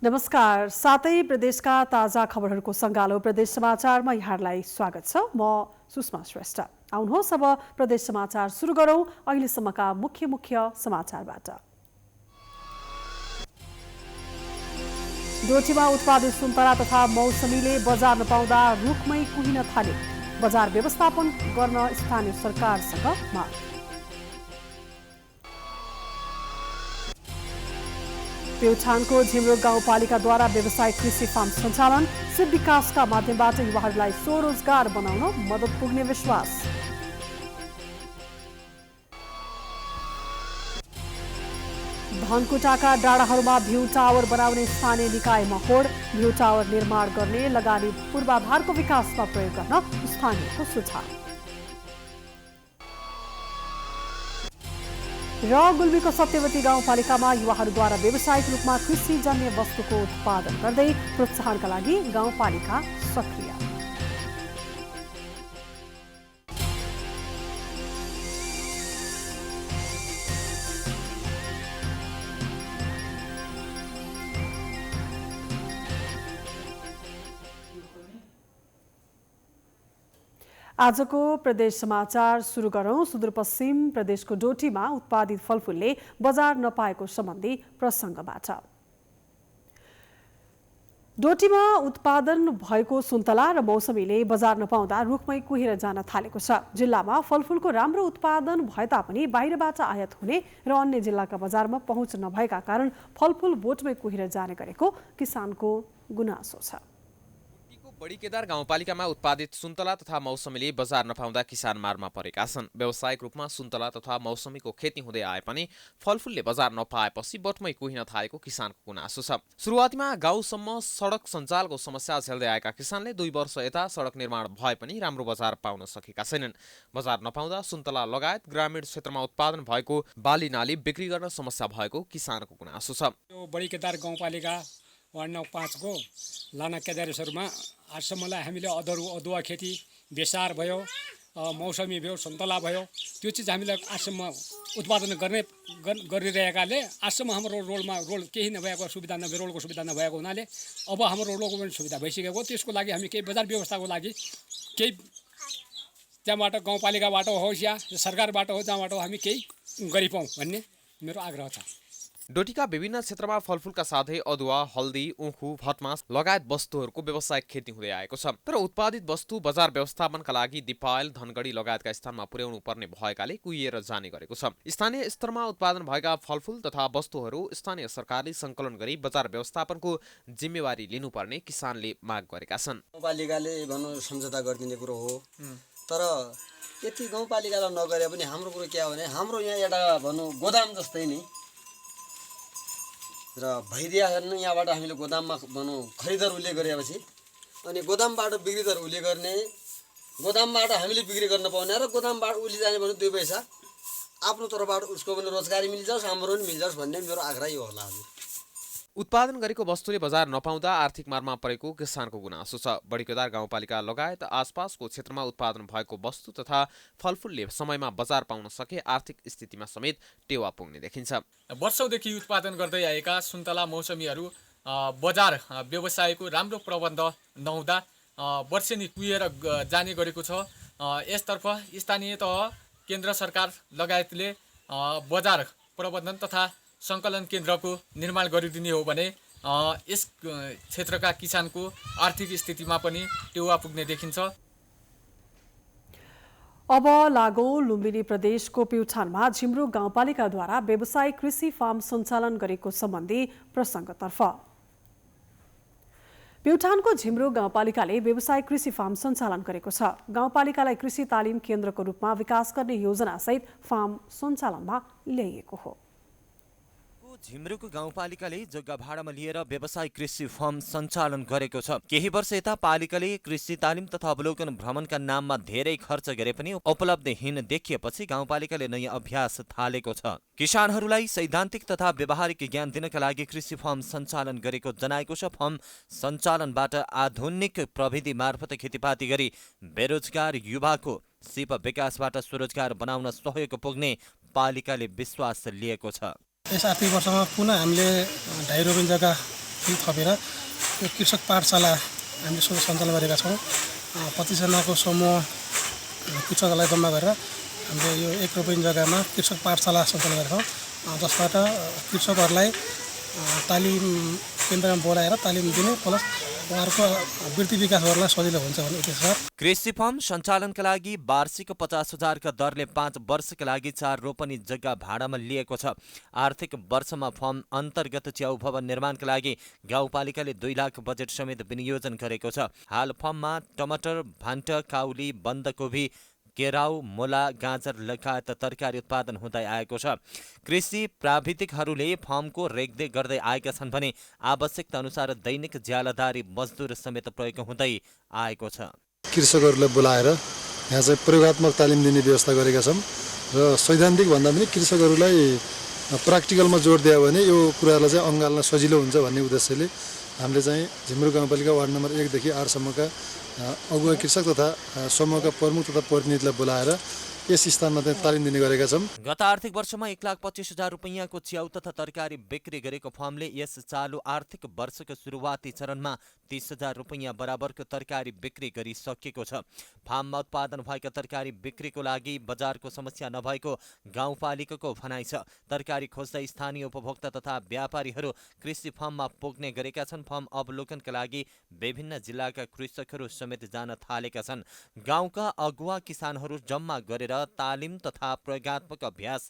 नमस्कार। सातै प्रदेशका ताजा खबरहरूको सङ्गालो प्रदेश समाचारमा यहाँहरूलाई स्वागत छ। म सुषमा श्रेष्ठ। आउनुहोस् अब प्रदेश समाचार सुरु गरौँ अहिलेसम्मका मुख्य समाचारबाट। डोटीमा उत्पादित सुन्तला तथा मौसमीले बजार नपाउँदा रुखमै कुहिन थाले। बजार व्यवस्थापन गर्न स्थानीय सरकारसँग माग। प्युठानको झिमरुक गाउँपालिकाद्वारा व्यावसायिक कृषि फार्म सञ्चालन, सिप विकासका माध्यमबाट युवाहरूलाई स्वरोजगार बनाउन मद्दत पुग्ने विश्वास। धनकुटाका डाँडाहरूमा भ्यू टावर बनाउने स्थानीय निकायमा होड। भ्यू टावर निर्माण गर्ने लगानी पूर्वाधारको विकासमा प्रयोग गर्न स्थानीयको सुझाव। र गुल्मीको सत्यवती गाउँपालिकामा युवाहरूद्वारा व्यावसायिक रूपमा कृषिजन्य वस्तुको उत्पादन गर्दै प्रोत्साहनका लागि गाउँपालिका सक्रिय। आजको प्रदेश समाचार सुरु गरौँ सुदूरपश्चिम प्रदेशको डोटीमा उत्पादित फलफुलले बजार नपाएको सम्बन्धी प्रसङ्गबाट। डोटीमा उत्पादन भएको सुन्तला र मौसमीले बजार नपाउँदा रुखमै कुहेर जान थालेको छ। जिल्लामा फलफुलको राम्रो उत्पादन भए तापनि बाहिरबाट आयात हुने र अन्य जिल्लाका बजारमा पहुँच नभएका कारण फलफुल बोटमै कुहेर जाने गरेको किसानको गुनासो छ। बडीकेदार गाउँपालिकामा उत्पादित सुन्तला तथा मौसमीले बजार नपाउँदा किसान मारमा परेका छन्। व्यावसायिक रूपमा सुन्तला तथा मौसमीको खेती हुँदै आए पनि फलफुलले बजार नपाएपछि बोटमै कुहिन थालेको किसानको गुनासो छ। सुरुवातीमा गाउँसम्म सडक सञ्जालको समस्या झेल्दै आएका किसानले 2 वर्ष यता सडक निर्माण भए पनि राम्रो बजार पाउन सकेका छैनन्। बजार नपाउँदा सुन्तला लगायत ग्रामीण क्षेत्रमा उत्पादन भएको बाली नाली बिक्री गर्न समस्या भएको किसानको गुनासो छ। यो बडीकेदार गाउँपालिका वार्ड नम्बर 5 को लाना केदारेश्वरमा आजसम्मलाई हामीले अदुवा खेती बेसार भयो, मौसमी भयो, सुन्तला भयो, त्यो चिज हामीले आजसम्म उत्पादन गरिरहेकाले आजसम्म हाम्रो रोड केही नभएको सुविधा नभए रोडको सुविधा नभएको हुनाले अब हाम्रो रोडको पनि सुविधा भइसकेको। त्यसको लागि हामी केही बजार व्यवस्थाको लागि केही त्यहाँबाट गाउँपालिकाबाट होस् या सरकारबाट होस् जहाँबाट हामी केही गरिपाउँ भन्ने मेरो आग्रह छ। डोटीका विभिन्न क्षेत्रमा फलफुलका साथै अदुवा, हल्दी, उखु, भटमास लगायत वस्तुहरूको व्यावसायिक खेती हुँदै आएको छ। तर उत्पादित वस्तु बजार व्यवस्थापनका लागि दिपायल, धनगढी लगायतका स्थानमा पुर्याउनु पर्ने भएकाले कुहिएर जाने गरेको छ। स्थानीय स्तरमा उत्पादन भएका फलफुल तथा वस्तुहरू स्थानीय सरकारले सङ्कलन गरी बजार व्यवस्थापनको जिम्मेवारी लिनुपर्ने किसानले माग गरेका छन्। गाउँपालिकाले भनौँ सम्झौता गरिदिने कुरो हो, तर यति गाउँपालिकालाई नगरे पनि हाम्रो कुरो के हो भने हाम्रो यहाँ एउटा भनौँ गोदाम जस्तै नि र भइदिया यहाँबाट हामीले गोदाममा भनौँ खरिदर उसले गरेपछि अनि गोदामबाट बिक्रीदर उसले गर्ने, गोदामबाट हामीले बिक्री गर्न पाउने र गोदामबाट उसले जाने भने 2 पैसा आफ्नो तर्फबाट उसको पनि रोजगारी मिल्छस् हाम्रो पनि मिल्छस् भन्ने मेरो आग्रह यो होला। हजुर, उत्पादन गरेको वस्तुले बजार नपाउँदा आर्थिक मारमा परेको किसानको गुनासो छ। बडीकेदार गाउँपालिका लगायत आसपासको क्षेत्रमा उत्पादन भएको वस्तु तथा फलफुलले समयमा बजार पाउन सके आर्थिक स्थितिमा समेत टेवा पुग्ने देखिन्छ। वर्षौंदेखि उत्पादन गर्दै आएका सुन्तला मौसमीहरू बजार व्यवसायको राम्रो प्रबन्ध नहुँदा वर्षेनी कुहिएर जाने गरेको छ। यसतर्फ स्थानीय तह, केन्द्र सरकार लगायतले बजार प्रबन्धन तथा सङ्कलन केन्द्रको निर्माण गरिदिने हो भने यस क्षेत्रका किसानको आर्थिक स्थितिमा पनि टेवा पुग्ने देखिन्छ। अब लागौँ लुम्बिनी प्रदेशको प्युठानमा झिमरुक गाउँपालिकाद्वारा व्यावसायिक कृषि फार्म सञ्चालन गरेको सम्बन्धी प्रसङ्गतर्फ। प्युठानको झिमरुक गाउँपालिकाले व्यावसायिक कृषि फार्म सञ्चालन गरेको छ। गाउँपालिकालाई कृषि तालिम केन्द्रको रूपमा विकास गर्ने योजनासहित फार्म सञ्चालनमा ल्याइएको हो। झिमरुक गाउँपालिकाले जग्गा भाडामा लिएर व्यावसायिक कृषि फार्म सञ्चालन गरेको छ। केही वर्ष यता पालिकाले कृषि तालिम तथा अवलोकन भ्रमणका नाममा धेरै खर्च गरे पनि उपलब्धिहीन देखिएपछि गाउँपालिकाले नयाँ अभ्यास थालेको छ। किसानहरूलाई सैद्धान्तिक तथा व्यावहारिक ज्ञान दिनका लागि कृषि फार्म सञ्चालन गरेको जनाएको छ। फार्म सञ्चालनबाट आधुनिक प्रविधि मार्फत खेतीपाती गरी बेरोजगार युवाको सिप विकासबाट स्वरोजगार बनाउन सहयोग पुग्ने पालिकाले विश्वास लिएको छ। यस आर्थिक वर्षमा पुनः हामीले 2.5 रोपनी जग्गा फेरि थपेर यो कृषक पाठशाला हामीले सञ्चालन गरेका छौँ। 25 जनाको समूह कृषकलाई जम्मा गरेर हामीले यो 1 रोपनी जग्गामा कृषक पाठशाला सञ्चालन गरेका छौँ, जसबाट कृषकहरूलाई तालिम केन्द्रमा बोलाएर तालिम दिने प्लस उहाँहरूको वृत्ति विकास गर्नलाई सजिलो हुन्छ भन्ने उद्देश्य छ। कृषि फर्म सञ्चालनका लागि वार्षिक 50,000 का दरले 5 वर्षका लागि 4 रोपनी जग्गा भाडामा लिएको छ। आर्थिक वर्षमा फर्म अन्तर्गत च्याउ भवन निर्माणका लागि गाउँपालिकाले 2 लाख बजेट समेत विनियोजन गरेको छ। हाल फर्ममा टमाटर, भान्ट, काउली, बन्दकोपी, केराउ, मूला, गाजर लगायत तरकारी उत्पादन हुँदै आएको छ। कृषि प्राविधिकहरूले फर्मको रेखदेख गर्दै आएका छन् भने आवश्यकता अनुसार दैनिक ज्यालादारी मजदुर समेत प्रयोग हुँदै आएको छ। कृषकहरूलाई बोलाएर यहाँ चाहिँ प्रयोगात्मक तालिम दिने व्यवस्था गरेका छौँ र सैद्धान्तिक भन्दा पनि कृषकहरूलाई प्र्याक्टिकलमा जोड दियो भने यो कुरालाई चाहिँ अँगाल्न सजिलो हुन्छ भन्ने उद्देश्यले हामीले चाहिँ झिमरुक गाउँपालिका वार्ड नम्बर 1 देखि 8 सम्मका अगुवा कृषक तथा समूहका प्रमुख तथा प्रतिनिधिलाई बोलाएर यस स्थानमा चाहिँ तालिम दिने गरेका छौँ। गत आर्थिक वर्षमा 1,25,000 रुपैयाँको च्याउ तथा तरकारी बिक्री गरेको फर्मले यस चालु आर्थिक वर्षको सुरुवाती चरणमा 30,000 रुपैयाँ बराबरको तरकारी बिक्री गरिसकेको छ। फार्ममा उत्पादन भएका तरकारी बिक्रीको लागि बजारको समस्या नभएको गाउँपालिकाको भनाइ छ। तरकारी खोज्दै स्थानीय उपभोक्ता तथा व्यापारीहरू कृषि फर्ममा पुग्ने गरेका छन्। फर्म अवलोकनका लागि विभिन्न जिल्लाका कृषकहरू समेत जान थालेका छन्। गाउँका अगुवा किसानहरू जम्मा गरेर तालिम तथा प्रयोगात्मक अभ्यास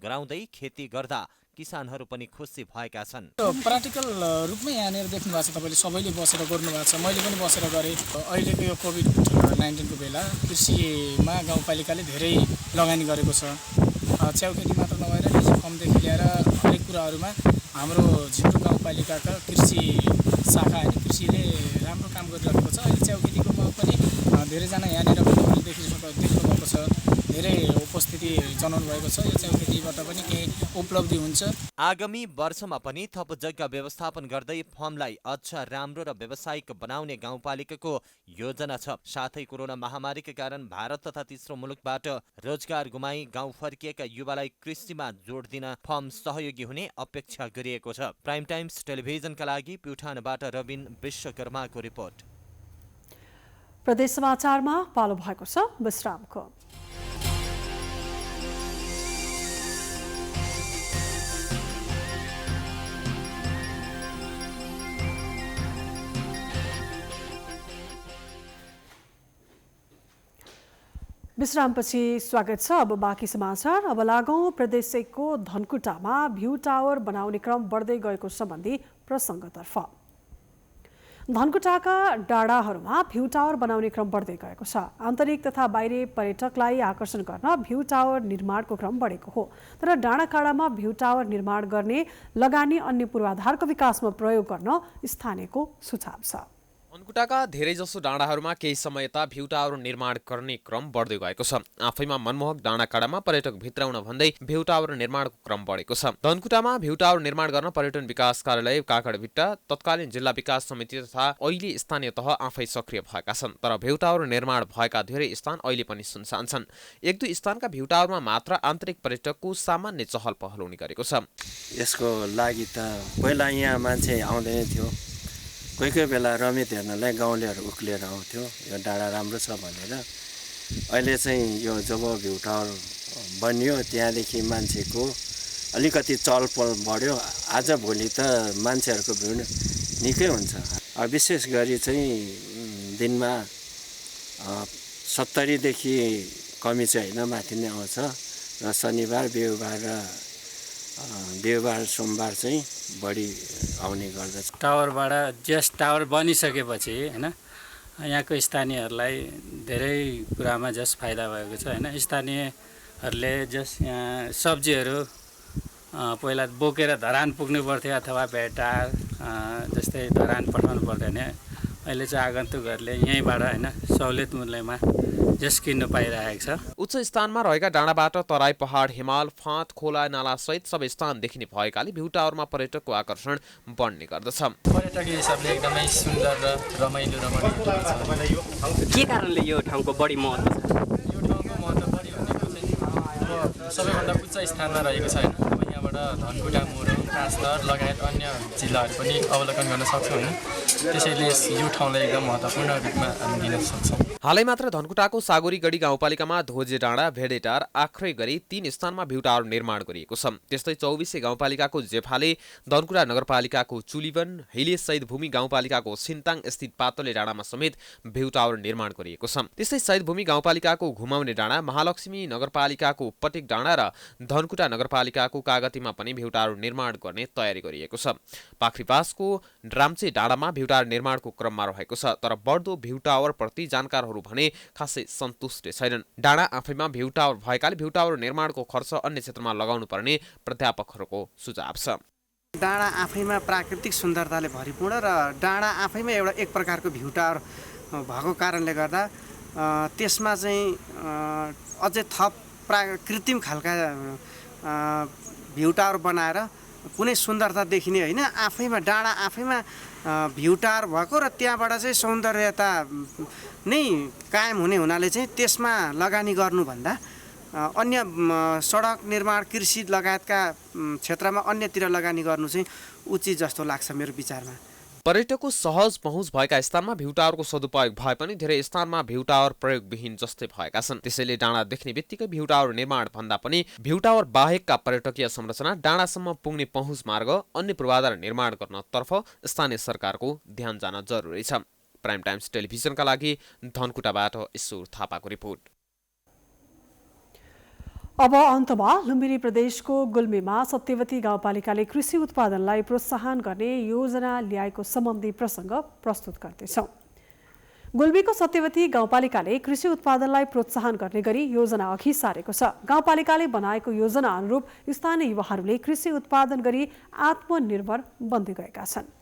गराउँदै खेती गर्दा किसानहरू पनि खुसी भएका छन्। प्र्याक्टिकल रूपमै यहाँनिर देख्नु भएको छ, तपाईँले सबैले बसेर गर्नुभएको छ, मैले पनि बसेर गरेँ। अहिलेको यो कोभिड-19 को बेला कृषिमा गाउँपालिकाले धेरै लगानी गरेको छ। च्याउ खेती मात्र नभएर कृषि फर्मदेखि लिएर हरेक कुराहरूमा हाम्रो झिमरुक गाउँपालिकाका कृषि शाखा होइन कृषिले राम्रो काम गरिरहेको छ। अहिले च्याउ खेतीकोमा पनि धेरैजना यहाँनिर देख्नुभएको छ, धेरै उपस्थिति जनाउनु भएको छ। यो च्याउ खेतीबाट पनि केही उपलब्धि हुन्छ। आगामी वर्षमा पनि थप जग्गा व्यवस्थापन गर्दै फर्मलाई अझ राम्रो र व्यावसायिक बनाउने गाउँपालिकाको योजना छ। साथै कोरोना महामारीका कारण भारत तथा तेस्रो मुलुकबाट रोजगार गुमाई गाउँ फर्किएका युवालाई कृषिमा जोड दिन फर्म सहयोगी हुने अपेक्षा गरिएको छ। प्राइम टाइम्स टेलिभिजनका लागि प्युठानबाट रविन विश्वकर्माको रिपोर्ट। प्रदेश समाचारमा पालो भएको छ विश्रामको। विश्रामपछि स्वागत छ। अब बाँकी समाचार। अब लागौँ प्रदेश 1 को धनकुटामा भ्यू टावर बनाउने क्रम बढ्दै गएको सम्बन्धी प्रसङ्गतर्फ। धनकुटाका डाँडाहरूमा भ्यू टावर बनाउने क्रम बढ्दै गएको छ। आन्तरिक तथा बाहिरी पर्यटकलाई आकर्षण गर्न भ्यू टावर निर्माणको क्रम बढेको हो। तर डाँडाकाँडामा भ्यू टावर निर्माण गर्ने लगानी अन्य पूर्वाधारको विकासमा प्रयोग गर्न स्थानीयको सुझाव छ। धनकुटाका धेरैजसो डाँडाहरूमा केही समय यता भ्यू टावर निर्माण गर्ने क्रम बढ्दै गएको छ। आफैमा मनमोहक डाँडाकाँडामा पर्यटक भित्राउन भन्दै भ्यू टावर निर्माणको क्रम बढेको छ। धनकुटामा भ्यू टावर निर्माण गर्न पर्यटन विकास कार्यालय काकडभिट्टा, तत्कालीन जिल्ला विकास समिति तथा अहिले स्थानीय तह आफै सक्रिय भएका छन्। तर भ्यू टावर निर्माण भएका धेरै स्थान अहिले पनि सुनसान छन्। 1-2 स्थानका भ्यू टावरमा मात्र आन्तरिक पर्यटकको सामान्य चहल पहल हुने गरेको छ। यसको लागि त पहिला यहाँ मान्छे आउँदैन थियो। कोही कोही बेला रमित हेर्नलाई गाउँलेहरू उक्लिएर आउँथ्यो यो डाँडा राम्रो छ भनेर। अहिले चाहिँ यो जब भ्यू टावर बनियो त्यहाँदेखि मान्छेको अलिकति चहलपहल बढ्यो। आज भोलि त मान्छेहरूको भिड निकै हुन्छ। विशेष गरी चाहिँ दिनमा 70 देखि कमी चाहिँ होइन, माथि नै आउँछ। र शनिबार, बिहिबार, सोमबार चाहिँ बढी आउने गर्दछ। टावरबाट जस टावर बनिसकेपछि होइन यहाँको स्थानीयहरूलाई धेरै कुरामा जस फाइदा भएको छ होइन। स्थानीयहरूले जस यहाँ सब्जीहरू पहिला बोकेर धरान पुग्नु पर्थ्यो अथवा भेटार जस्तै धरान पठाउनु पर्दैन। अहिले चाहिँ आगन्तुकहरूले यहीँबाट होइन सहुलियत मूल्यमा जस किन्न पाइरहेको छ। उच्च स्थानमा रहेका डाँडाबाट तराई पहाड, हिमाल, फाँट, खोला, नाला सहित सबै स्थान देखिने भएकाले भ्यू टावरमा पर्यटकको आकर्षण बढ्ने गर्दछ। पर्यटकीय हिसाबले एकदमै सुन्दर र रमाइलो के कारणले यो ठाउँको बढी महत्त्व छ? यो ठाउँको महत्त्व बढी भनेको चाहिँ अब सबैभन्दा उच्च स्थानमा रहेको छ होइन। अब यहाँबाट धनकुटा मोरङ काँसदर लगायत अन्य जिल्लाहरू पनि अवलोकन गर्न सक्छौँ होइन। त्यसैले यो ठाउँलाई एकदम महत्त्वपूर्ण रूपमा हामी दिन सक्छौँ। हालै मात्र धनकुटाको सागोरीगढी गाउँपालिकामा धोजे डाँडा भेडेटार आख्रै गरी 3 स्थानमा भ्यू टावर निर्माण गरिएको छ। त्यस्तै 24 गाउँपालिकाको जेफाले, धनकुटा नगरपालिकाको चुलिवन, हिले शहीद भूमि गाउँपालिकाको सिन्ताङ स्थित पातले डाँडामा समेत भ्यू टावर निर्माण गरिएको छ। त्यस्तै शहीद भूमि गाउँपालिकाको घुमाउने डाँडा, महालक्ष्मी नगरपालिकाको पटेक डाँडा र धनकुटा नगरपालिकाको कागतीमा पनि भ्यू टावर निर्माण गर्ने तयारी गरिएको छ। पाख्रीपासको राम्चे डाँडामा भ्यू टावर निर्माणको क्रममा रहेको छ, तर बढ्दो भ्यू टावर प्रति जानकारहरू भने खासै सन्तुष्ट छैनन्। डाँडा आफैमा भ्यू टावर भएकाले भ्यू टावर निर्माणको खर्च अन्य क्षेत्रमा लगाउनु पर्ने प्राध्यापकहरूको सुझाव छ। डाँडा आफैमा प्राकृतिक सुन्दरताले भरिपूर्ण र डाँडा आफैमा एउटा एक प्रकारको भ्यू टावर भएको कारणले गर्दा त्यसमा चाहिँ अझै थप कृत्रिम खालका भ्यू टावर बनाएर कुनै सुन्दरता देखिने होइन, आफैमा डाँडा आफैमा भ्यू टावर भएको र त्यहाँबाट चाहिँ सौन्दर्यता नै कायम हुने हुनाले चाहिँ त्यसमा लगानी गर्नुभन्दा अन्य सडक निर्माण, कृषि लगायतका क्षेत्रमा अन्यतिर लगानी गर्नु चाहिँ उचित जस्तो लाग्छ मेरो विचारमा। पर्यटकको सहज पहुँच भएका स्थानमा भ्यू टावरको सदुपयोग भए पनि धेरै स्थानमा भ्यू टावर प्रयोगविहीन जस्तै भएका छन्। त्यसैले डाँडा देख्ने बित्तिकै भ्यू टावर निर्माण भन्दा पनि भ्यू टावर बाहेकका पर्यटकीय संरचना, डाँडासम्म पुग्ने पहुँच मार्ग, अन्य पूर्वाधार निर्माण गर्नतर्फ स्थानीय सरकारको ध्यान जान जरुरी छ। प्राइम टाइम्स टेलिभिजनका लागि धनकुटाबाट ईश्वर थापाको रिपोर्ट। अब अन्तमा लुम्बिनी प्रदेशको गुल्मीमा सत्यवती गाउँपालिकाले कृषि उत्पादनलाई प्रोत्साहन गर्ने योजना ल्याएको सम्बन्धी प्रसङ्ग प्रस्तुत गर्दैछौँ। गुल्मीको सत्यवती गाउँपालिकाले कृषि उत्पादनलाई प्रोत्साहन गर्ने गरी योजना अघि सारेको छ। गाउँपालिकाले बनाएको योजना अनुरूप स्थानीय युवाहरूले कृषि उत्पादन गरी आत्मनिर्भर बन्दै गएका छन्।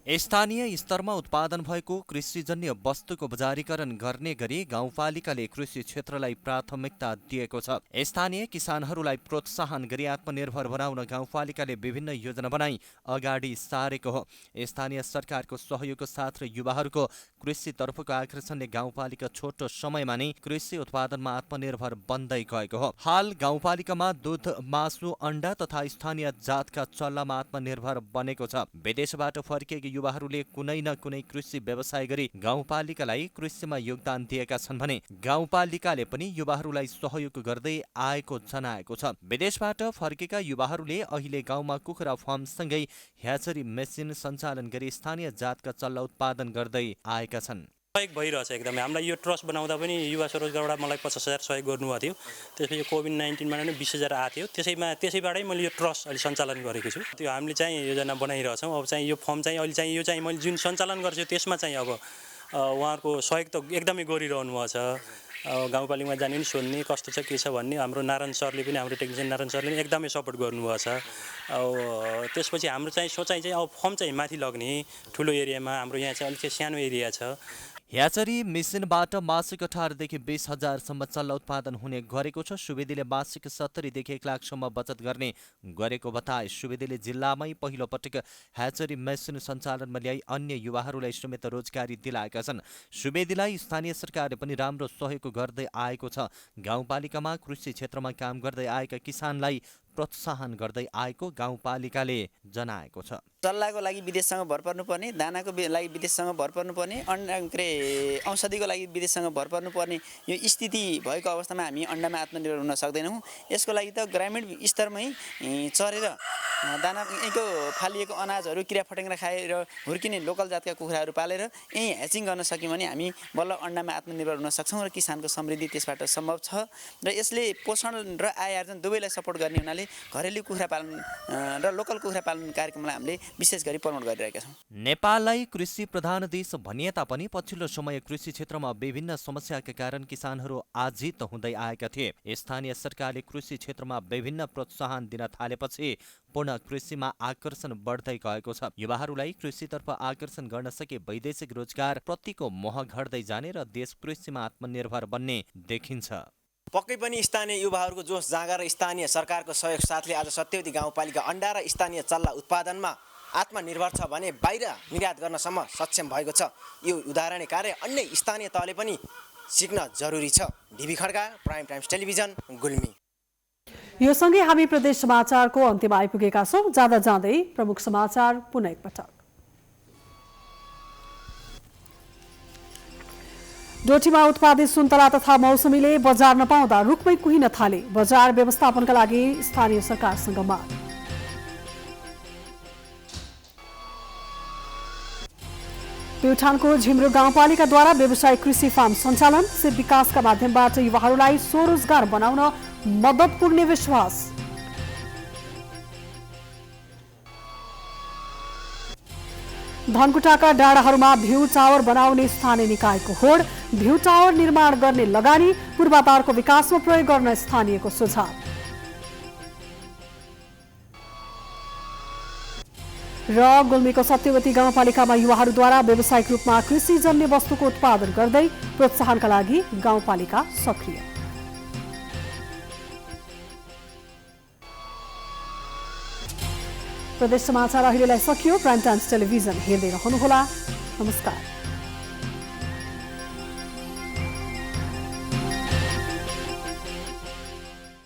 स्थानीय स्तरमा उत्पादन भएको कृषिजन्य वस्तुको बजारीकरण गर्ने गरी गाउँपालिकाले कृषि क्षेत्रलाई प्राथमिकता दिएको छ। स्थानीय किसानहरूलाई प्रोत्साहन गरी आत्मनिर्भर बनाउन गाउँपालिकाले विभिन्न योजना बनाई अगाडि सारेको हो। स्थानीय सरकारको सहयोगको साथ र युवाहरूको कृषितर्फको आकर्षणले गाउँपालिका छोटो समयमा नै कृषि उत्पादनमा आत्मनिर्भर बन्दै गएको हो। हाल गाउँपालिकामा दुध, मासु, अण्डा तथा स्थानीय जातका चल्लामा आत्मनिर्भर बनेको छ। विदेशबाट फर्किएका युवाहरूले कुनै न कुनै कृषि व्यवसाय गरी गाउँपालिकालाई कृषिमा योगदान दिएका छन् भने गाउँपालिकाले पनि युवाहरूलाई सहयोग गर्दै आएको जनाएको छ। विदेशबाट फर्केका युवाहरूले अहिले गाउँमा कुखुरा फार्मसँगै ह्याचरी मेसिन सञ्चालन गरी स्थानीय जातका चल्ला उत्पादन गर्दै आएका छन्। सहयोग भइरहेछ एकदमै। हामीलाई यो ट्रस्ट बनाउँदा पनि युवा स्वरोजगारबाट मलाई 50,000 सहयोग गर्नुभएको थियो। त्यसले यो कोभिड-19बाट नै 20,000 आएको थियो। त्यसैबाटै मैले यो ट्रस्ट अहिले सञ्चालन गरेको छु। त्यो हामीले चाहिँ योजना बनाइरहेछौँ। अब चाहिँ यो फर्म चाहिँ अहिले चाहिँ यो चाहिँ मैले जुन सञ्चालन गर्छु त्यसमा चाहिँ अब उहाँहरूको सहयोग त एकदमै गरिरहनु भएको छ। गाउँपालिकामा जाने नि सोध्ने कस्तो छ के छ भन्ने हाम्रो नारायण सरले पनि, हाम्रो टेक्निसियन नारायण सरले पनि एकदमै सपोर्ट गर्नुभएको छ। अब त्यसपछि हाम्रो चाहिँ सोचाइ चाहिँ अब फर्म चाहिँ माथि लग्ने ठुलो एरियामा, हाम्रो यहाँ चाहिँ अलिक सानो एरिया छ। ह्याचरी मेसिनबाट मासिक 18,000 देखि 20,000सम्म चल्ला उत्पादन हुने गरेको छ। सुवेदीले मासिक 70,000 देखि 1,00,000सम्म बचत गर्ने गरेको बताए। सुवेदीले जिल्लामै पहिलो पटक ह्याचरी मेसिन सञ्चालनमा ल्याई अन्य युवाहरूलाई समेत रोजगारी दिलाएका छन्। सुवेदीलाई स्थानीय सरकारले पनि राम्रो सहयोग गर्दै आएको छ। गाउँपालिकामा कृषि क्षेत्रमा काम गर्दै आएका किसानलाई प्रोत्साहन गर्दै आएको गाउँपालिकाले जनाएको छ। चल्लाको लागि विदेशसँग भर पर्नुपर्ने, दानाको लागि विदेशसँग भर पर्नुपर्ने, औषधिको लागि विदेशसँग भर पर्नुपर्ने यो स्थिति भएको अवस्थामा हामी अन्डामा आत्मनिर्भर हुन सक्दैनौँ। यसको लागि त ग्रामीण स्तरमै चरेर दानाको फालिएको अनाजहरू किरा फटेङ्ग्रा खाएर हुर्किने लोकल जातका कुखुराहरू पालेर यहीँ ह्याचिङ गर्न सक्यौँ भने हामी बल्ल अन्डामा आत्मनिर्भर हुन सक्छौँ र किसानको समृद्धि त्यसबाट सम्भव छ। र यसले पोषण र आय आर्जन दुवैलाई सपोर्ट गर्ने हुनाले घरेलु कुखुरा पालन र लोकल कुखुरा पालन कार्यक्रमलाई हामीले विशेष गरी प्रमोट गरिरहेका छौँ। नेपाललाई कृषि प्रधान देश भनिए तापनि पछिल्लो समय कृषि क्षेत्रमा विभिन्न समस्याका कारण किसानहरू आजित हुँदै आएका थिए। स्थानीय सरकारले कृषि क्षेत्रमा विभिन्न प्रोत्साहन दिन थालेपछि पुनः कृषिमा आकर्षण बढ्दै गएको छ। युवाहरूलाई कृषितर्फ आकर्षण गर्न सके वैदेशिक रोजगार प्रतिको मोह घट्दै जाने र देश कृषिमा आत्मनिर्भर बन्ने देखिन्छ। पक्कै पनि स्थानीय युवाहरूको जोस जाँगर र स्थानीय सरकारको सहयोग साथले आज सत्यवती गाउँपालिका अन्डा र स्थानीय चल्ला उत्पादनमा आत्मनिर्भर छ भने बाहिर निर्यात गर्नसम्म सक्षम भएको छ। यो उदाहरणीय कार्य अन्य स्थानीय तहले पनि सिक्न जरुरी छ। Dhibi Khadka, prime times television, Gulmi. यो सँगै हामी प्रदेश समाचारको अन्त्यमा आइपुगेका छौं। जाँदा जाँदै प्रमुख समाचार पुनः एकपटक। डोटीमा उत्पादित सुन्तला तथा मौसमीले बजार नपाउँदा रुखमै कुहिन थाले। बजार व्यवस्थापनका लागि स्थानीय सरकारसँग माग। प्युठानको झिम्रो गाउँपालिकाद्वारा व्यावसायिक कृषि फार्म सञ्चालन, सिप विकासका माध्यमबाट युवाहरूलाई स्वरोजगार बनाउन मद्दत पुग्ने विश्वास। धनकुटाका डाँडाहरूमा भ्यू टावर बनाउने स्थानीय निकायको होड। भ्यू टावर निर्माण गर्ने लगानी पूर्वाधारको विकासमा प्रयोग गर्न स्थानीयको सुझाव। र गुल्मीको सत्यवती गाउँपालिकामा युवाहरूद्वारा व्यावसायिक रूपमा कृषिजन्य वस्तुको उत्पादन गर्दै प्रोत्साहनका लागि गाउँपालिका सक्रिय। प्रदेश समाचार अहिलेलाई सकियो। प्राइम टाइम्स टेलिभिजन हेर्दै रहनुहोला। नमस्कार।